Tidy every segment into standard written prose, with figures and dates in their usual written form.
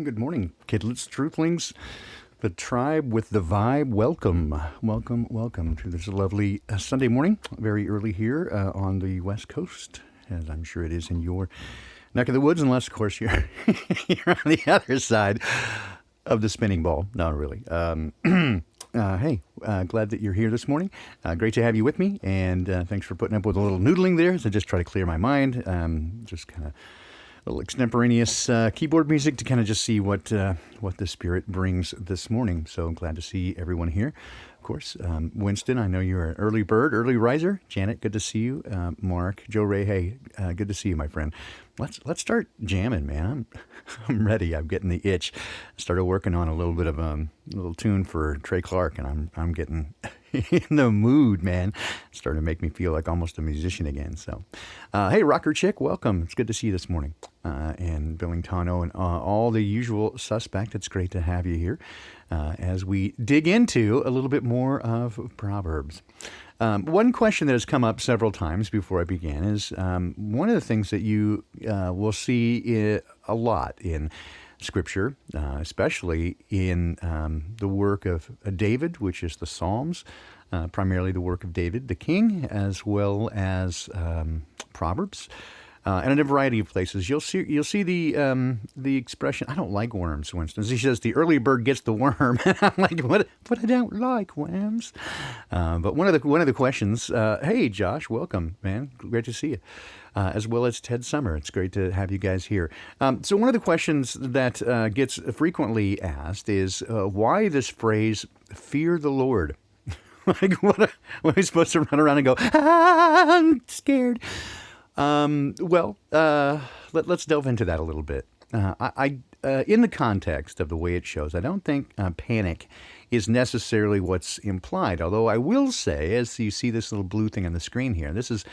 Good morning, kidlets, truthlings, the tribe with the vibe. Welcome, welcome, welcome to this lovely Sunday morning, very early here on the West Coast, as I'm sure it is in your neck of the woods, unless, of course, you're, you're on the other side of the spinning ball. Not really. Hey, glad that you're here this morning. Great to have you with me, and thanks for putting up with a little noodling there as I just try to clear my mind. Just kind of a little extemporaneous keyboard music to kind of just see what the spirit brings this morning. So I'm glad to see everyone here. Of course, Winston, I know you're an early bird, early riser. Janet, good to see you. Mark, Joe Ray, hey, good to see you, my friend. Let's start jamming, man. I'm ready. I'm getting the itch. Started working on a little bit of a little tune for Trey Clark, and I'm getting in the mood, man. It's starting to make me feel like almost a musician again. So, hey, Rocker Chick, welcome. It's good to see you this morning. And Billingtano and all the usual suspect. It's great to have you here as we dig into a little bit more of Proverbs. One question that has come up several times before I began is one of the things that you will see a lot in Scripture, especially in the work of David, which is the Psalms, primarily the work of David, the king, as well as Proverbs. And in a variety of places, you'll see the expression. I don't like worms, Winston. He says the early bird gets the worm, and I'm like, what? But I don't like worms. But one of the questions. Hey, Josh, welcome, man. Great to see you. As well as Ted Summer. It's great to have you guys here. So one of the questions that gets frequently asked is why this phrase "fear the Lord." Like, what am I supposed to run around and go, I'm scared? Let's delve into that a little bit. In the context of the way it shows, I don't think panic is necessarily what's implied. Although I will say, as you see this little blue thing on the screen here, this is,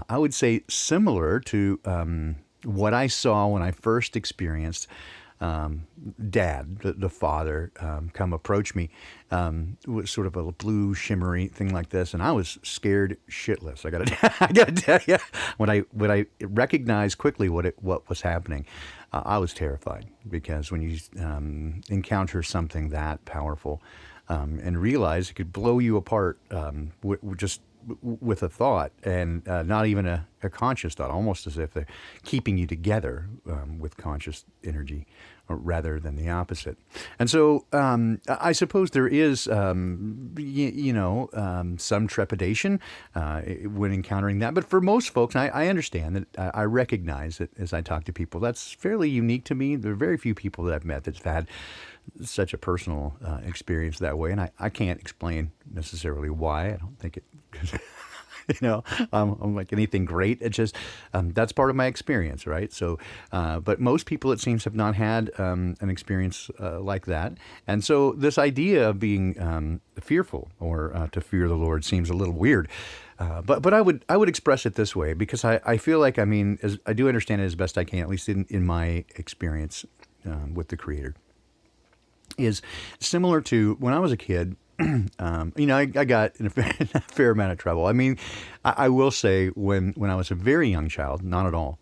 I would say, similar to what I saw when I first experienced Dad, the father, come approach me with sort of a blue shimmery thing like this, and I was scared shitless. I gotta tell you, when I recognized quickly what was happening, I was terrified because when you encounter something that powerful and realize it could blow you apart just with a thought and not even a conscious thought, almost as if they're keeping you together with conscious energy rather than the opposite. And so I suppose there is, some trepidation when encountering that. But for most folks, I understand that I recognize that as I talk to people, that's fairly unique to me. There are very few people that I've met that's had such a personal experience that way. And I can't explain necessarily why. I don't think it... I'm like anything great. It's just that's part of my experience, right? So, but most people, it seems, have not had an experience like that, and so this idea of being fearful or to fear the Lord seems a little weird. But I would express it this way because I feel like I do understand it as best I can, at least in my experience with the Creator, is similar to when I was a kid. I got in a fair amount of trouble. I will say when I was a very young child, not at all.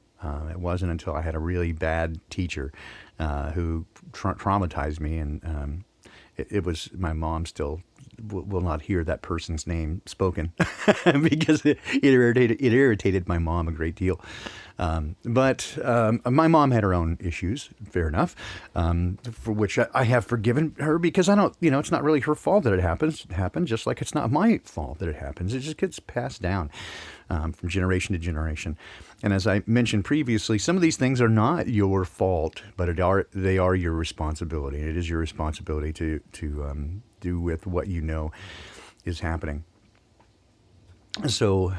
It wasn't until I had a really bad teacher who traumatized me, and it was my mom still will not hear that person's name spoken because it irritated my mom a great deal. But my mom had her own issues, fair enough, for which I have forgiven her because I don't, it's not really her fault that it happened, just like it's not my fault that it happens. It just gets passed down from generation to generation. And as I mentioned previously, some of these things are not your fault, but they are your responsibility. It is your responsibility to do with what you know is happening. So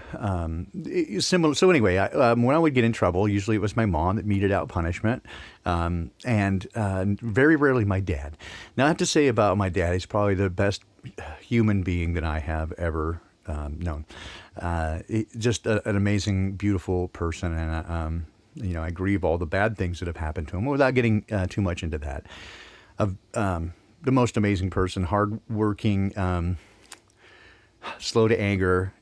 similar. So anyway, when I would get in trouble, usually it was my mom that meted out punishment, and very rarely my dad. Now I have to say about my dad, he's probably the best human being that I have ever known. Just an amazing, beautiful person, and I grieve all the bad things that have happened to him without getting too much into that. The most amazing person, hardworking, slow to anger,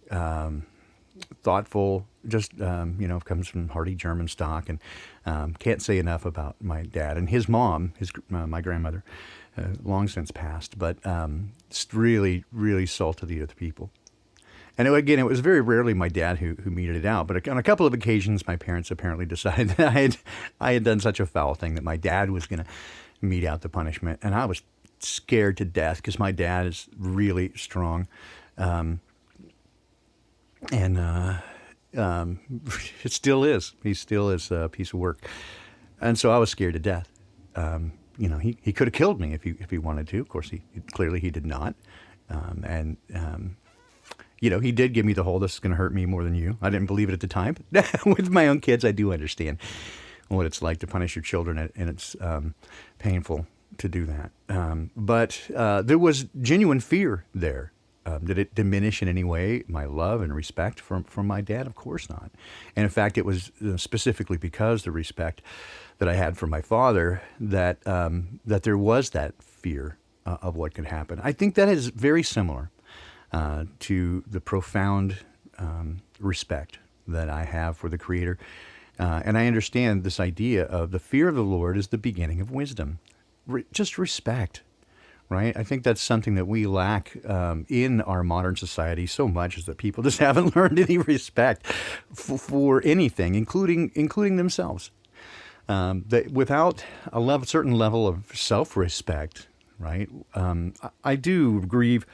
thoughtful, just, comes from hearty German stock. And can't say enough about my dad and his mom, my grandmother, long since passed, but just really, really salt of the earth people. And again, it was very rarely my dad who meted it out, but on a couple of occasions, my parents apparently decided that I had done such a foul thing that my dad was going to mete out the punishment, and I was scared to death because my dad is really strong, and it still is. He still is a piece of work, and so I was scared to death. He could have killed me if he wanted to. Of course, he did not, and. He did give me the whole, this is going to hurt me more than you. I didn't believe it at the time. With my own kids, I do understand what it's like to punish your children, and it's painful to do that. But there was genuine fear there. Did it diminish in any way my love and respect from my dad? Of course not. And in fact, it was specifically because the respect that I had for my father that there was that fear of what could happen. I think that is very similar to the profound respect that I have for the Creator. And I understand this idea of the fear of the Lord is the beginning of wisdom. Just respect, right? I think that's something that we lack in our modern society so much, is that people just haven't learned any respect for anything, including themselves. That without a certain level of self-respect, right? I do grieve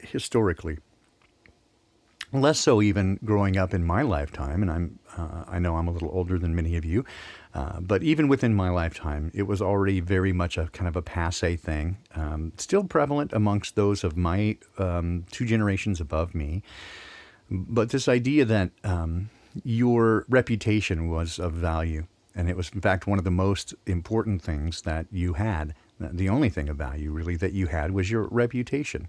historically, less so even growing up in my lifetime, and I know I'm a little older than many of you, but even within my lifetime, it was already very much a kind of a passé thing, still prevalent amongst those of my 2 generations above me. But this idea that your reputation was of value, and it was in fact one of the most important things that you had. The only thing of value really that you had was your reputation.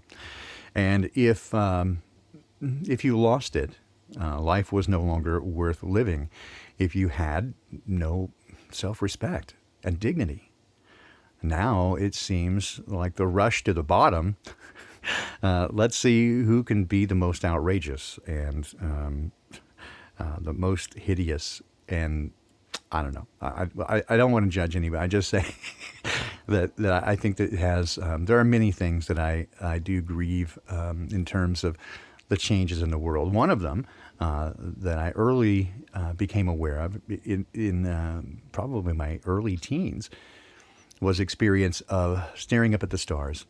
And if you lost it, life was no longer worth living if you had no self-respect and dignity. Now it seems like the rush to the bottom. Let's see who can be the most outrageous and the most hideous. And I don't know. I don't want to judge anybody. I just say that I think that it has. There are many things that I do grieve in terms of the changes in the world. One of them that I early became aware of in probably my early teens was experience of staring up at the stars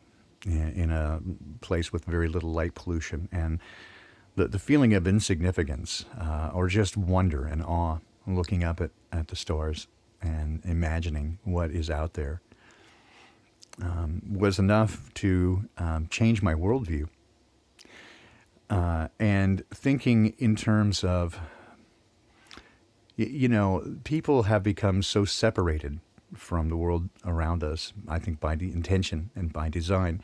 in a place with very little light pollution, and the feeling of insignificance or just wonder and awe looking up at the stars and imagining what is out there was enough to change my worldview. And thinking in terms of, people have become so separated from the world around us, I think by the intention and by design,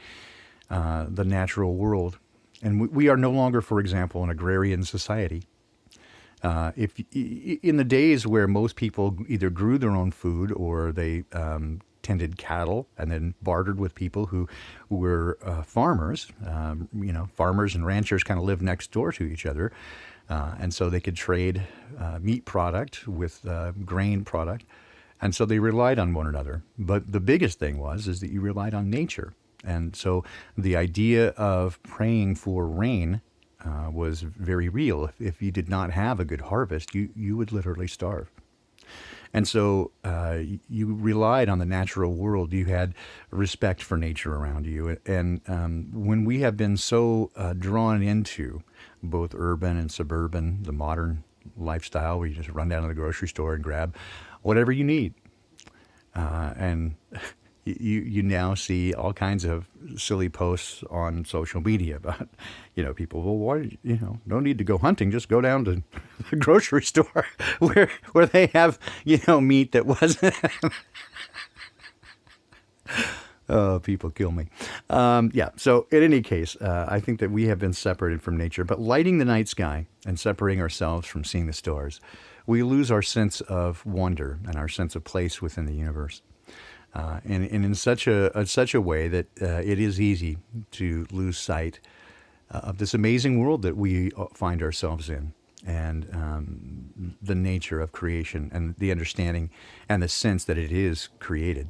the natural world. And we are no longer, for example, an agrarian society. If in the days where most people either grew their own food or they tended cattle and then bartered with people who were farmers, farmers and ranchers kind of lived next door to each other, and so they could trade meat product with grain product, and so they relied on one another. But the biggest thing is that you relied on nature, and so the idea of praying for rain was very real. If you did not have a good harvest, you would literally starve. And so you relied on the natural world. You had respect for nature around you. And when we have been so drawn into both urban and suburban, the modern lifestyle where you just run down to the grocery store and grab whatever you need, and you now see all kinds of silly posts on social media about, people, well, why, no need to go hunting, just go down to the grocery store where they have, meat that wasn't. Oh, people kill me. So in any case, I think that we have been separated from nature, but lighting the night sky and separating ourselves from seeing the stars, we lose our sense of wonder and our sense of place within the universe. And in such a way that it is easy to lose sight of this amazing world that we find ourselves in, and the nature of creation and the understanding and the sense that it is created.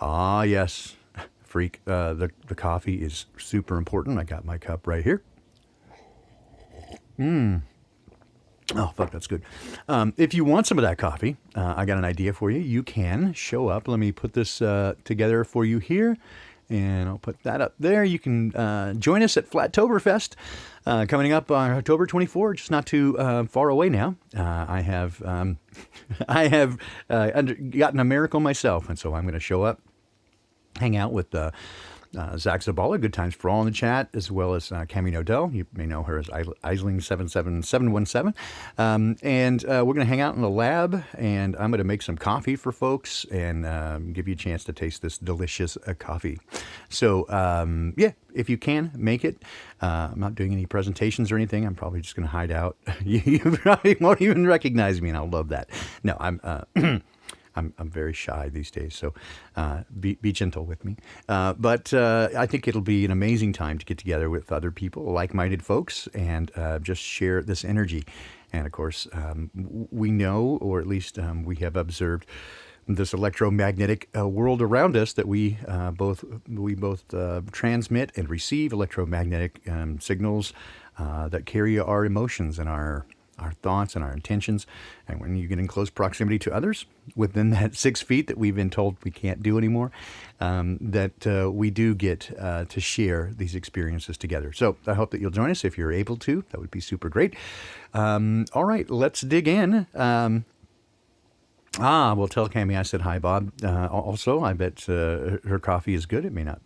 Ah, yes, freak. The coffee is super important. I got my cup right here. Oh, fuck, that's good. If you want some of that coffee, I got an idea for you. You can show up. Let me put this together for you here, and I'll put that up there. You can join us at Flattoberfest coming up on October 24th, just not too far away now. I have gotten a miracle myself, and so I'm going to show up, hang out with Zach Zabala, Good Times for All in the chat, as well as Cami Nodell. You may know her as Eisling77717. And we're going to hang out in the lab, and I'm going to make some coffee for folks and give you a chance to taste this delicious coffee. So, yeah, if you can, make it. I'm not doing any presentations or anything. I'm probably just going to hide out. You probably won't even recognize me, and I'll love that. No, I'm very shy these days, so be gentle with me. But I think it'll be an amazing time to get together with other people, like-minded folks, and just share this energy. And of course, we know, or at least we have observed, this electromagnetic world around us that we both transmit and receive electromagnetic signals that carry our emotions and our thoughts and our intentions. And when you get in close proximity to others within that 6 feet that we've been told we can't do anymore, that we do get to share these experiences together. So I hope that you'll join us if you're able to. That would be super great. All right, let's dig in. Well, tell Cami I said hi, Bob. Also, I bet her coffee is good. It may not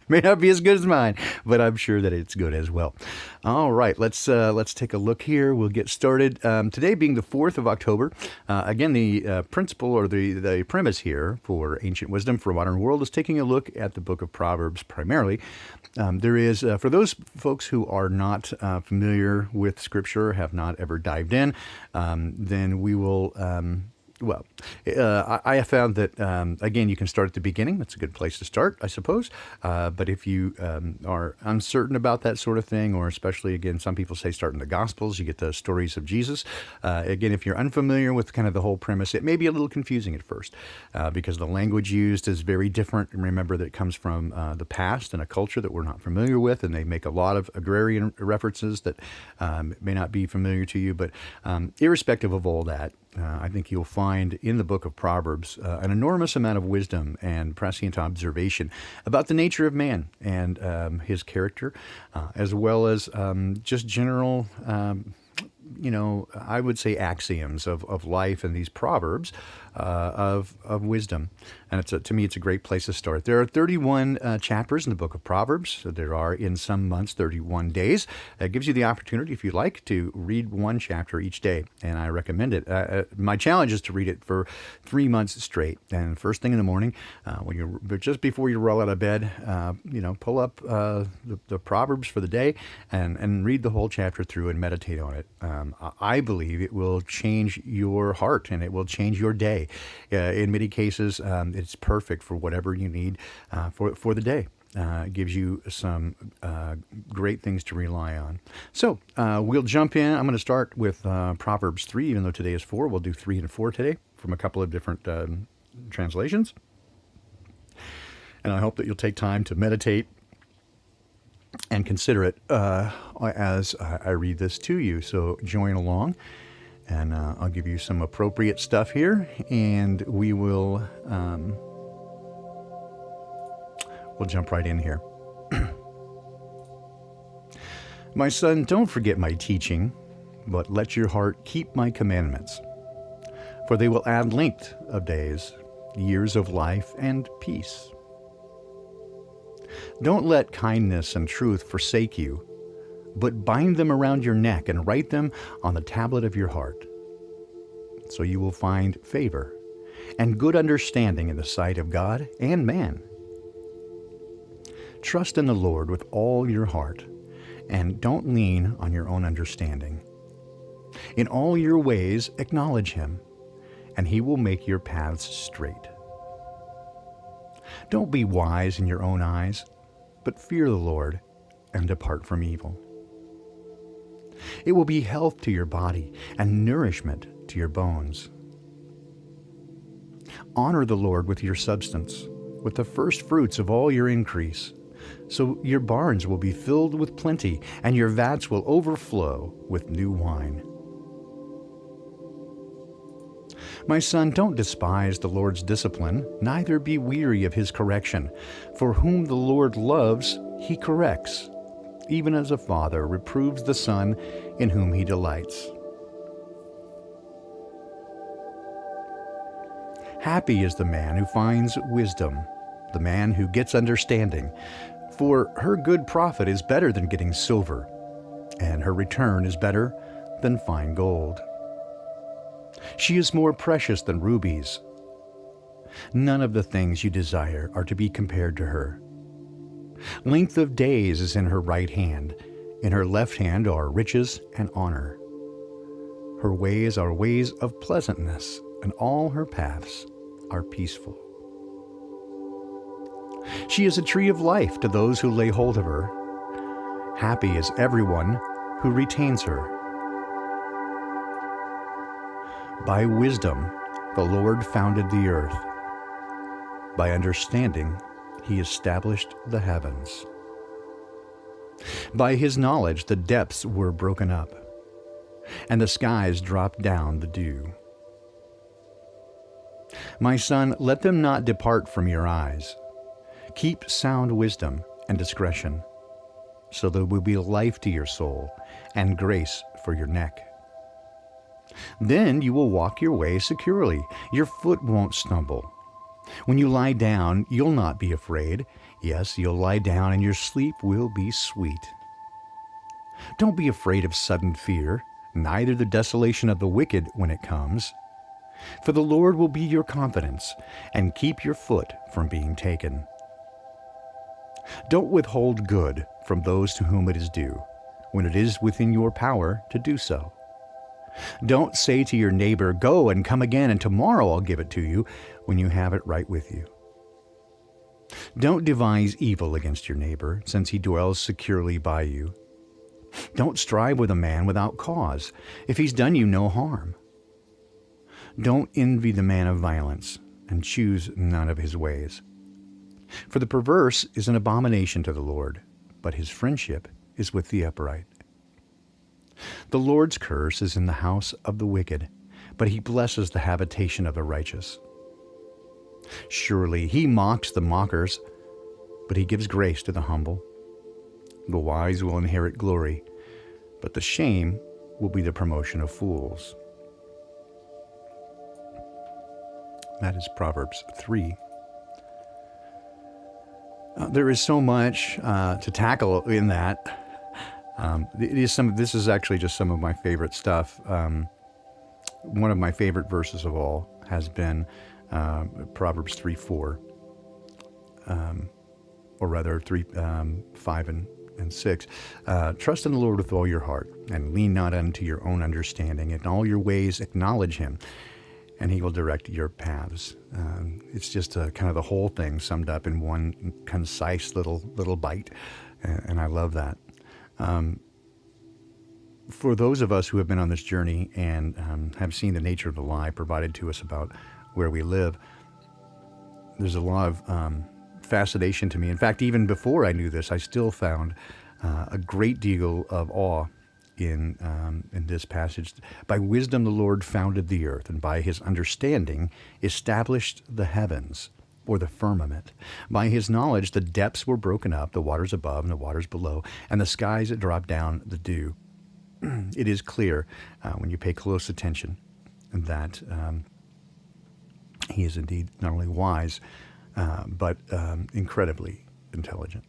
may not be as good as mine, but I'm sure that it's good as well. All right, let's take a look here. We'll get started. Today being the 4th of October, again, the principle or the premise here for Ancient Wisdom for a Modern World is taking a look at the book of Proverbs primarily. There is, for those folks who are not familiar with Scripture, have not ever dived in, then we will... I have found that, again, you can start at the beginning. That's a good place to start, I suppose. But if you are uncertain about that sort of thing, or especially, again, some people say start in the Gospels, you get the stories of Jesus. Again, if you're unfamiliar with kind of the whole premise, it may be a little confusing at first because the language used is very different. And remember that it comes from the past and a culture that we're not familiar with, and they make a lot of agrarian references that may not be familiar to you. But irrespective of all that, I think you'll find in the book of Proverbs an enormous amount of wisdom and prescient observation about the nature of man and his character, as well as just general, I would say axioms of life and these proverbs of wisdom. And to me, it's a great place to start. There are 31 chapters in the book of Proverbs. So there are, in some months, 31 days. It gives you the opportunity, if you like, to read one chapter each day, and I recommend it. My challenge is to read it for 3 months straight. And first thing in the morning, just before you roll out of bed, pull up the Proverbs for the day and read the whole chapter through and meditate on it. I believe it will change your heart and it will change your day. In many cases, it's perfect for whatever you need for the day. It gives you some great things to rely on. So we'll jump in. I'm going to start with Proverbs 3, even though today is 4. We'll do 3 and 4 today from a couple of different translations. And I hope that you'll take time to meditate and consider it as I read this to you. So join along, and I'll give you some appropriate stuff here, and we'll jump right in here. My son, don't forget my teaching, but let your heart keep my commandments, for they will add length of days, years of life, and peace. Don't let kindness and truth forsake you, but bind them around your neck and write them on the tablet of your heart. So you will find favor and good understanding in the sight of God and man. Trust in the Lord with all your heart, and don't lean on your own understanding. In all your ways acknowledge him, and he will make your paths straight. Don't be wise in your own eyes, but fear the Lord and depart from evil. It will be health to your body and nourishment to your bones. Honor the Lord with your substance, with the first fruits of all your increase. So your barns will be filled with plenty, and your vats will overflow with new wine. My son, don't despise the Lord's discipline, neither be weary of his correction. For whom the Lord loves, he corrects, even as a father reproves the son in whom he delights. Happy is the man who finds wisdom, the man who gets understanding. For her good profit is better than getting silver, and her return is better than fine gold. She is more precious than rubies. None of the things you desire are to be compared to her. Length of days is in her right hand. In her left hand are riches and honor. Her ways are ways of pleasantness, and all her paths are peaceful. She is a tree of life to those who lay hold of her. Happy is everyone who retains her. By wisdom, the Lord founded the earth. By understanding, he established the heavens. By his knowledge, the depths were broken up, and the skies dropped down the dew. My son, let them not depart from your eyes. Keep sound wisdom and discretion, so there will be life to your soul and grace for your neck. Then you will walk your way securely. Your foot won't stumble. When you lie down, you'll not be afraid. Yes, you'll lie down and your sleep will be sweet. Don't be afraid of sudden fear, neither the desolation of the wicked when it comes. For the Lord will be your confidence and keep your foot from being taken. Don't withhold good from those to whom it is due, when it is within your power to do so. Don't say to your neighbor, "Go and come again, and tomorrow I'll give it to you," when you have it right with you. Don't devise evil against your neighbor, since he dwells securely by you. Don't strive with a man without cause, if he's done you no harm. Don't envy the man of violence, and choose none of his ways. For the perverse is an abomination to the Lord, but his friendship is with the upright. The Lord's curse is in the house of the wicked, but he blesses the habitation of the righteous. Surely he mocks the mockers, but he gives grace to the humble. The wise will inherit glory, but the shame will be the promotion of fools. That is Proverbs 3. There is so much to tackle in that. This is actually just some of my favorite stuff. One of my favorite verses of all has been Proverbs 3:4, or rather 3:5 and 6. Trust in the Lord with all your heart, and lean not unto your own understanding. In all your ways acknowledge him, and he will direct your paths. It's just kind of the whole thing summed up in one concise little bite, and I love that. For those of us who have been on this journey and have seen the nature of the lie provided to us about where we live, there's a lot of fascination to me. In fact, even before I knew this, I still found a great deal of awe in this passage. By wisdom the Lord founded the earth, and by his understanding established the heavens, or the firmament. By his knowledge the depths were broken up, the waters above and the waters below, and the skies that dropped down the dew. It is clear when you pay close attention that he is indeed not only wise, but incredibly intelligent.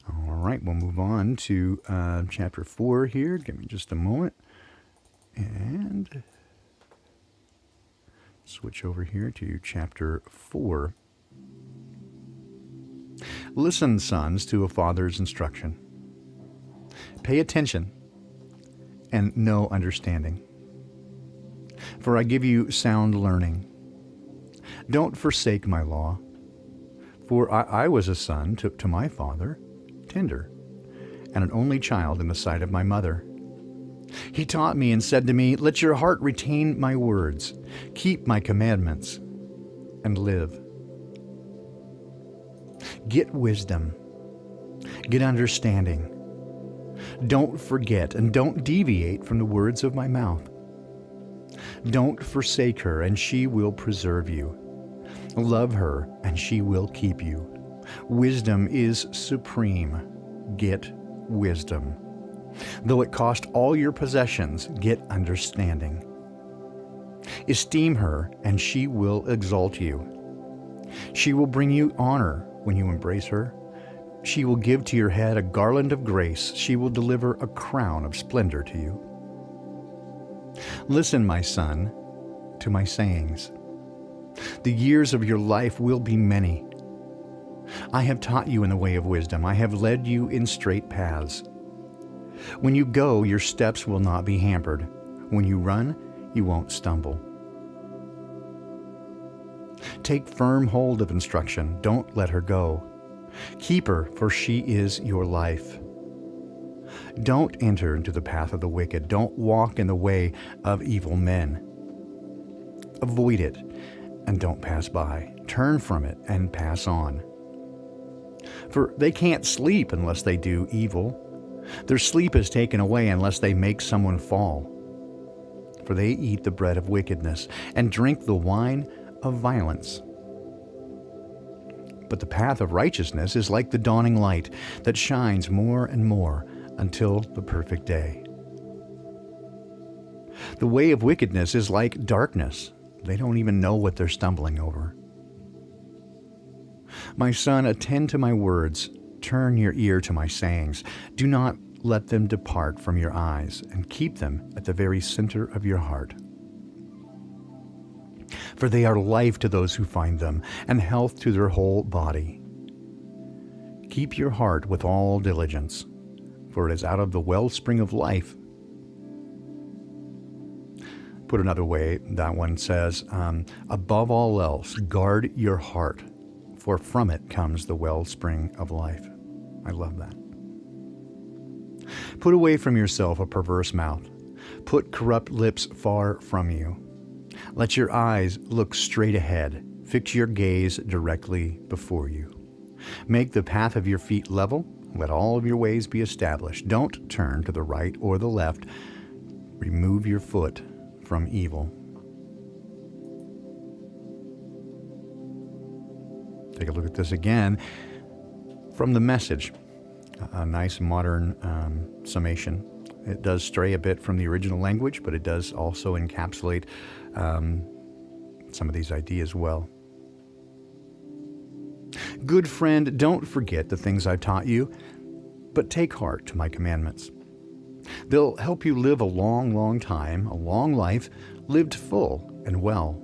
All right, we'll move on to chapter 4 here. Give me just a moment. And switch over here to chapter 4. Listen, sons, to a father's instruction. Pay attention and know understanding. For I give you sound learning. Don't forsake my law, For I was a son to my father, tender, and an only child in the sight of my mother. He taught me and said to me, let your heart retain my words, keep my commandments, and live. Get wisdom, get understanding. Don't forget and don't deviate from the words of my mouth. Don't forsake her, and she will preserve you. Love her, and she will keep you. Wisdom is supreme. Get wisdom. Though it cost all your possessions, get understanding. Esteem her, and she will exalt you. She will bring you honor when you embrace her. She will give to your head a garland of grace. She will deliver a crown of splendor to you. Listen, my son, to my sayings. The years of your life will be many. I have taught you in the way of wisdom. I have led you in straight paths. When you go, your steps will not be hampered. When you run, you won't stumble. Take firm hold of instruction. Don't let her go. Keep her, for she is your life. Don't enter into the path of the wicked. Don't walk in the way of evil men. Avoid it and don't pass by. Turn from it and pass on. For they can't sleep unless they do evil. Their sleep is taken away unless they make someone fall. For they eat the bread of wickedness and drink the wine of violence. But the path of righteousness is like the dawning light that shines more and more until the perfect day. The way of wickedness is like darkness. They don't even know what they're stumbling over. My son, attend to my words. Turn your ear to my sayings. Do not let them depart from your eyes, and keep them at the very center of your heart. For they are life to those who find them, and health to their whole body. Keep your heart with all diligence, for it is out of the wellspring of life. Put another way, that one says, above all else, guard your heart, for from it comes the wellspring of life. I love that. Put away from yourself a perverse mouth. Put corrupt lips far from you. Let your eyes look straight ahead. Fix your gaze directly before you. Make the path of your feet level. Let all of your ways be established. Don't turn to the right or the left. Remove your foot from evil. Take a look at this again from the Message. A nice modern summation. It does stray a bit from the original language, but it does also encapsulate some of these ideas well. Good friend, don't forget the things I've taught you, but take heart to my commandments. They'll help you live a long, long time, a long life, lived full and well.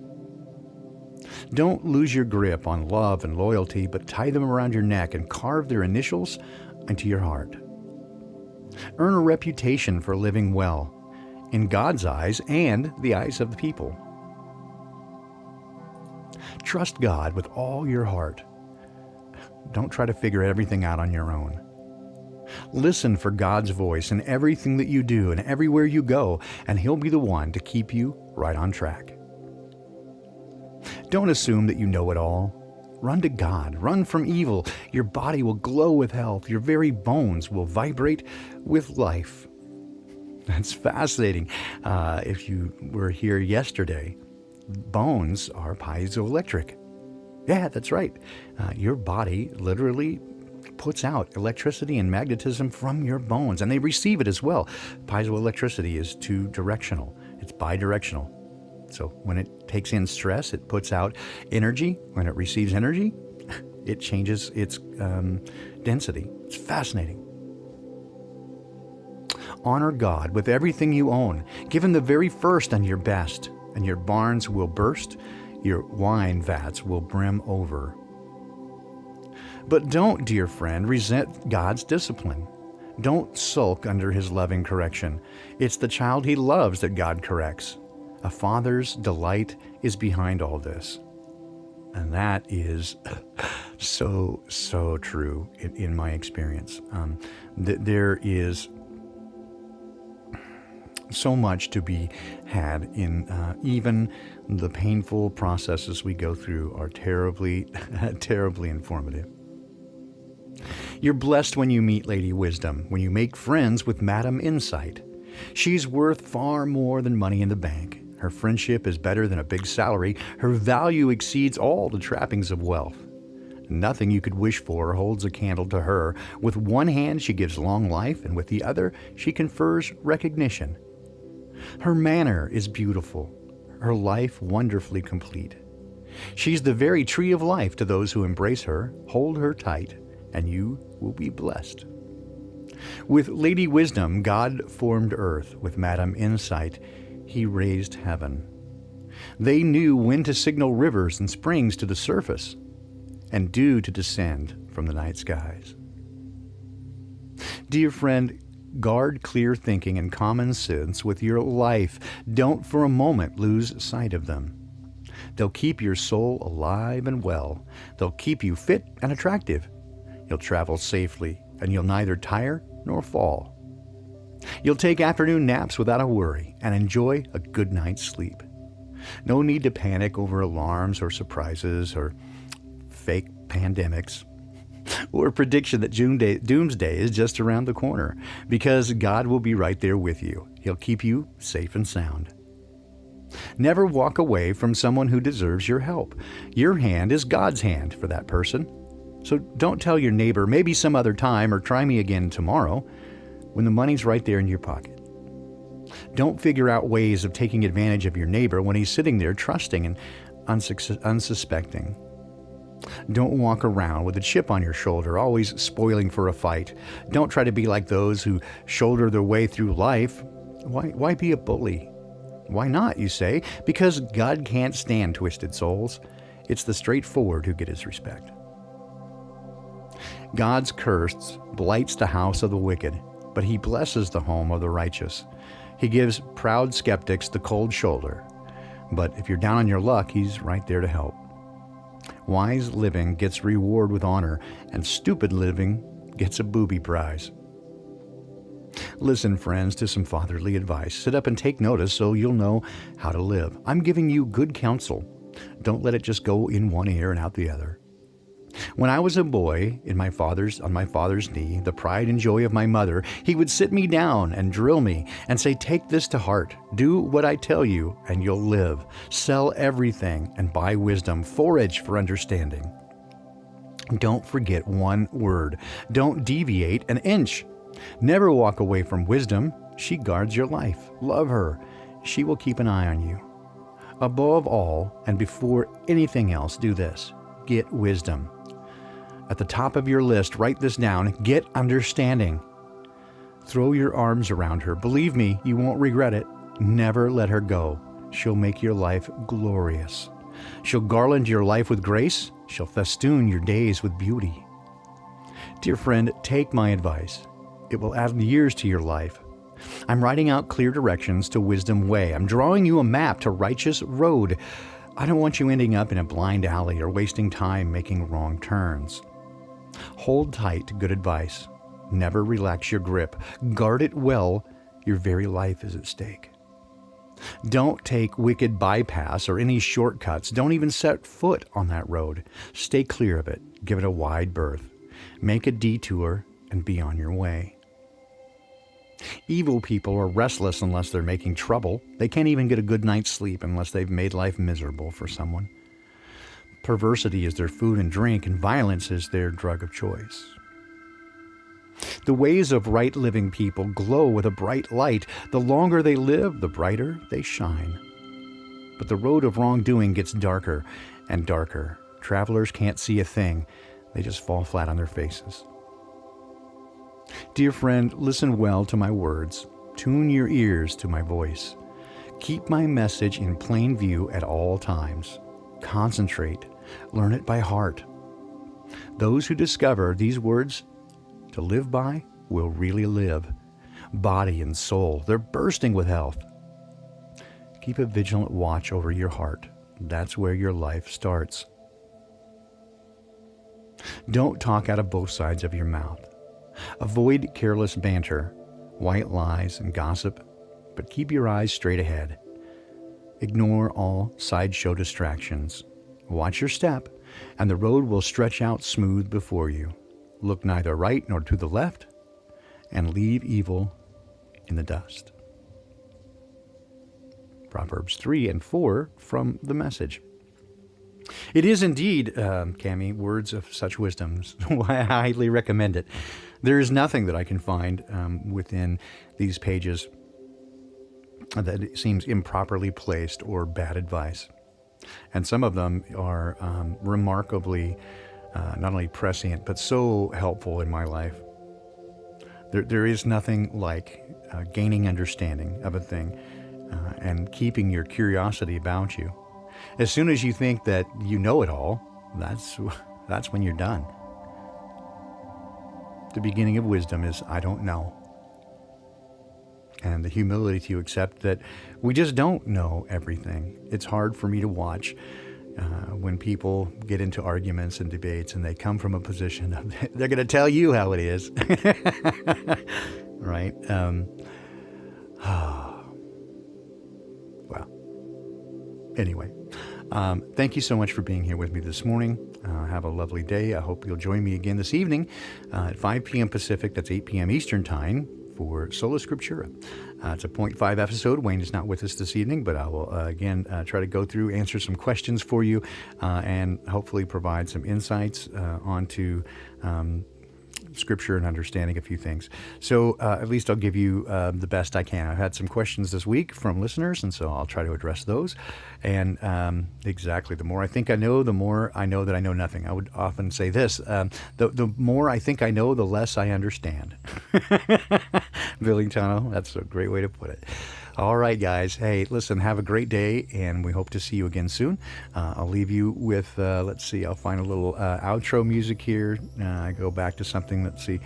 Don't lose your grip on love and loyalty, but tie them around your neck and carve their initials into your heart. Earn a reputation for living well, in God's eyes and the eyes of the people. Trust God with all your heart. Don't try to figure everything out on your own. Listen for God's voice in everything that you do and everywhere you go, and He'll be the one to keep you right on track. Don't assume that you know it all. Run to God. Run from evil. Your body will glow with health. Your very bones will vibrate with life. That's fascinating. If you were here yesterday, bones are piezoelectric. Yeah, that's right. Your body literally puts out electricity and magnetism from your bones, and they receive it as well. Piezoelectricity is two-directional. It's bidirectional. So when it takes in stress, it puts out energy. When it receives energy, it changes its density. It's fascinating. Honor God with everything you own. Give Him the very first and your best, and your barns will burst, your wine vats will brim over. But don't, dear friend, resent God's discipline. Don't sulk under His loving correction. It's the child He loves that God corrects. A father's delight is behind all this. And that is so true in my experience. There is so much to be had in even the painful processes we go through are terribly, terribly informative. You're blessed when you meet Lady Wisdom, when you make friends with Madam Insight. She's worth far more than money in the bank. Her friendship is better than a big salary. Her value exceeds all the trappings of wealth. Nothing you could wish for holds a candle to her. With one hand she gives long life, and with the other she confers recognition. Her manner is beautiful, her life wonderfully complete. She's the very tree of life to those who embrace her. Hold her tight, and you will be blessed. With Lady Wisdom, God formed earth. With Madam Insight, he raised heaven. They knew when to signal rivers and springs to the surface, and dew to descend from the night skies. Dear friend, guard clear thinking and common sense with your life. Don't for a moment lose sight of them. They'll keep your soul alive and well. They'll keep you fit and attractive. You'll travel safely, and you'll neither tire nor fall. You'll take afternoon naps without a worry and enjoy a good night's sleep. No need to panic over alarms or surprises or fake pandemics or prediction that doomsday is just around the corner, because God will be right there with you. He'll keep you safe and sound. Never walk away from someone who deserves your help. Your hand is God's hand for that person. So don't tell your neighbor, maybe some other time, or try me again tomorrow, when the money's right there in your pocket. Don't figure out ways of taking advantage of your neighbor when he's sitting there trusting and unsuspecting. Don't walk around with a chip on your shoulder, always spoiling for a fight. Don't try to be like those who shoulder their way through life. Why be a bully? Why not, you say? Because God can't stand twisted souls. It's the straightforward who get his respect. God's curse blights the house of the wicked, but he blesses the home of the righteous. He gives proud skeptics the cold shoulder, but if you're down on your luck, he's right there to help. Wise living gets reward with honor, and stupid living gets a booby prize. Listen, friends, to some fatherly advice. Sit up and take notice so you'll know how to live. I'm giving you good counsel. Don't let it just go in one ear and out the other. When I was a boy on my father's knee, the pride and joy of my mother, he would sit me down and drill me and say, take this to heart. Do what I tell you and you'll live. Sell everything and buy wisdom. Forage for understanding. Don't forget one word. Don't deviate an inch. Never walk away from wisdom. She guards your life. Love her. She will keep an eye on you. Above all and before anything else, do this. Get wisdom. At the top of your list, write this down. Get understanding. Throw your arms around her. Believe me, you won't regret it. Never let her go. She'll make your life glorious. She'll garland your life with grace. She'll festoon your days with beauty. Dear friend, take my advice. It will add years to your life. I'm writing out clear directions to Wisdom Way. I'm drawing you a map to Righteous Road. I don't want you ending up in a blind alley or wasting time making wrong turns. Hold tight to good advice. Never relax your grip. Guard it well. Your very life is at stake. Don't take wicked bypass or any shortcuts. Don't even set foot on that road. Stay clear of it. Give it a wide berth. Make a detour and be on your way. Evil people are restless unless they're making trouble. They can't even get a good night's sleep unless they've made life miserable for someone. Perversity is their food and drink, and violence is their drug of choice. The ways of right living people glow with a bright light. The longer they live, the brighter they shine. But the road of wrongdoing gets darker and darker. Travelers can't see a thing. They just fall flat on their faces. Dear friend, listen well to my words. Tune your ears to my voice. Keep my message in plain view at all times. Concentrate. Learn it by heart. Those who discover these words to live by will really live. Body and soul, they're bursting with health. Keep a vigilant watch over your heart. That's where your life starts. Don't talk out of both sides of your mouth. Avoid careless banter, white lies, and gossip, but keep your eyes straight ahead. Ignore all sideshow distractions. Watch your step, and the road will stretch out smooth before you. Look neither right nor to the left, and leave evil in the dust. Proverbs 3 and 4 from the Message. It is indeed, Cami, words of such wisdom. I highly recommend it. There is nothing that I can find within these pages that seems improperly placed or bad advice. And some of them are remarkably not only prescient, but so helpful in my life. There is nothing like gaining understanding of a thing and keeping your curiosity about you. As soon as you think that you know it all, that's when you're done. The beginning of wisdom is, I don't know. And the humility to accept that we just don't know everything. It's hard for me to watch when people get into arguments and debates and they come from a position of, they're going to tell you how it is. Right? Well, anyway, thank you so much for being here with me this morning. Have a lovely day. I hope you'll join me again this evening at 5 p.m. Pacific. That's 8 p.m. Eastern Time for Sola Scriptura. It's a 0.5 episode. Wayne is not with us this evening, but I will again try to go through, answer some questions for you, and hopefully provide some insights onto Scripture and understanding a few things. So at least I'll give you the best I can. I've had some questions this week from listeners, and so I'll try to address those. And exactly, the more I think I know, the more I know that I know nothing. I would often say this, the more I think I know, the less I understand. Billy Tano, that's a great way to put it. All right, guys. Hey, listen, have a great day, and we hope to see you again soon. I'll leave you with, let's see, I'll find a little outro music here. I go back to something, let's see,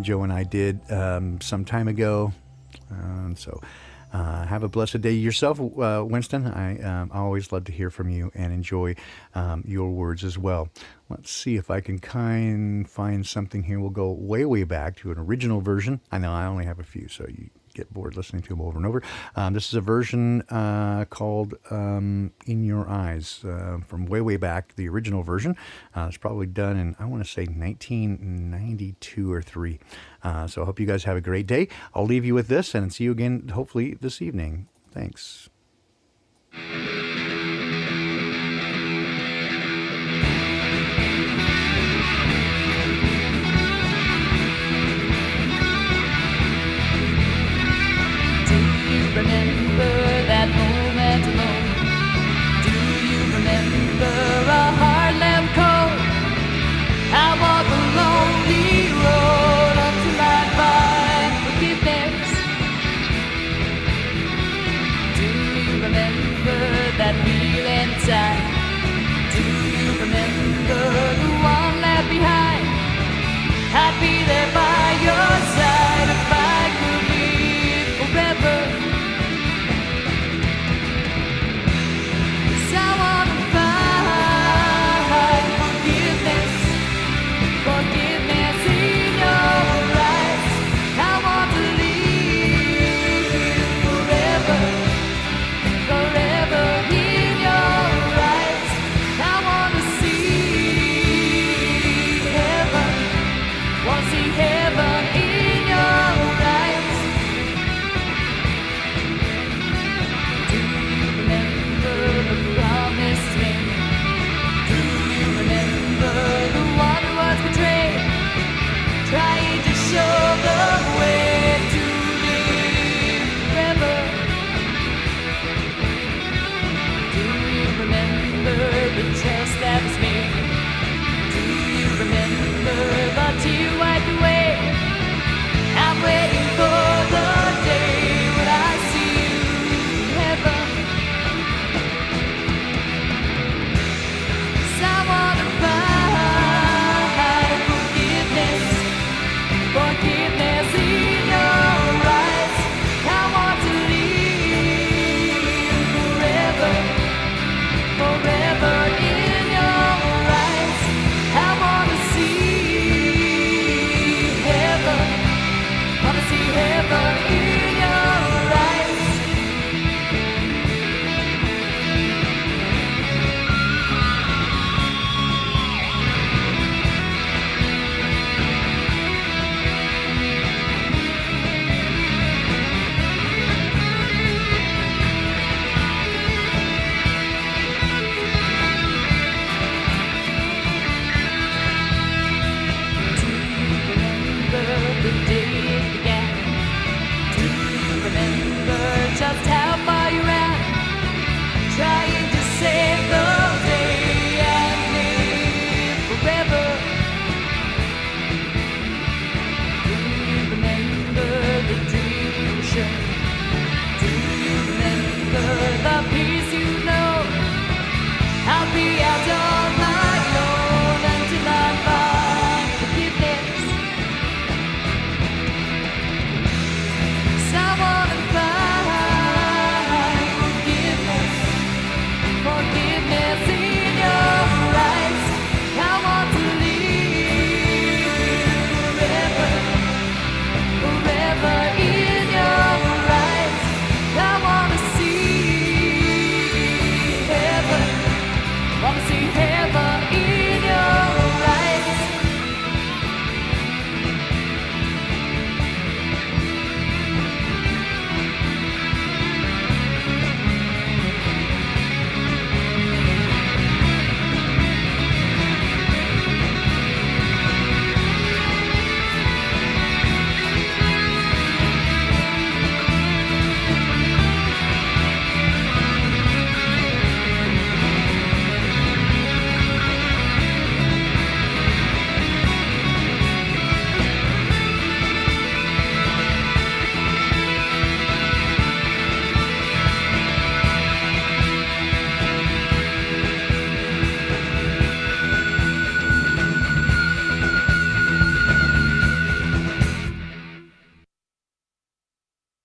Joe and I did some time ago. So have a blessed day yourself, Winston. I always love to hear from you and enjoy your words as well. Let's see if I can find something here. We'll go way, way back to an original version. I know I only have a few, so you get bored listening to them over and over. This is a version called In Your Eyes from way, way back, the original version. It's probably done in, I want to say, 1992 or 3. So I hope you guys have a great day. I'll leave you with this and see you again, hopefully, this evening. Thanks.